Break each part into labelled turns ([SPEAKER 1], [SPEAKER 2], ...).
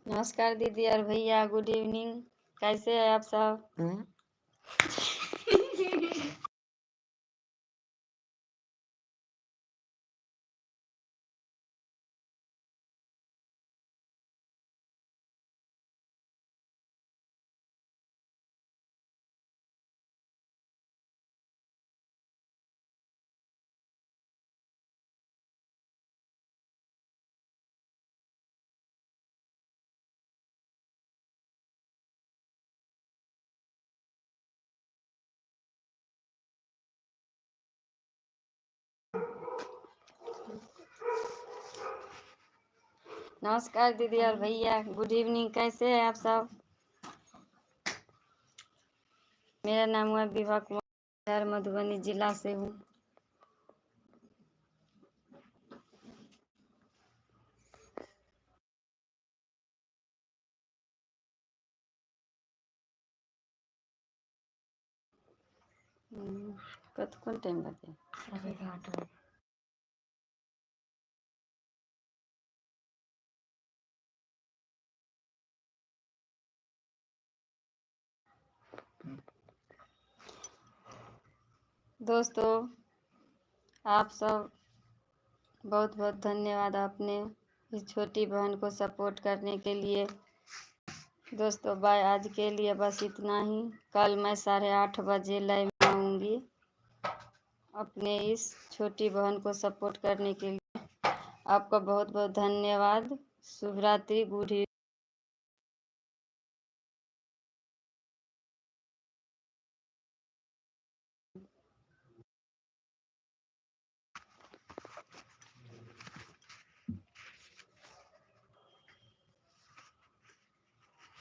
[SPEAKER 1] नमस्कार दीदी और भैया, गुड इवनिंग। कैसे हैं आप सब? नमस्कार दीदी और भैया, गुड इवनिंग। कैसे हैं आप सब? मेरा नाम है विभा कुमार, मधुबनी जिला से हूँ। कौन टाइम लगे? 8:30 बजे। दोस्तों, आप सब बहुत बहुत धन्यवाद अपने इस छोटी बहन को सपोर्ट करने के लिए। दोस्तों बाय, आज के लिए बस इतना ही। कल मैं 8:30 बजे लाइव में आऊँगी अपने इस छोटी बहन को सपोर्ट करने के लिए। आपका बहुत बहुत धन्यवाद। शुभ रात्रि, गुड इवनिंग।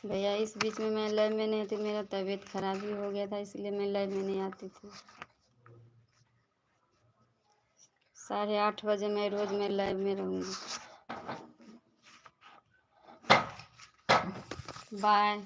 [SPEAKER 1] भैया इस बीच में मैं लाइव में नहीं थी, मेरा तबीयत खराब ही हो गया था, इसलिए मैं लाइव में नहीं आती थी। 8:30 बजे मैं रोज मैं लाइव में रहूँगी। बाय।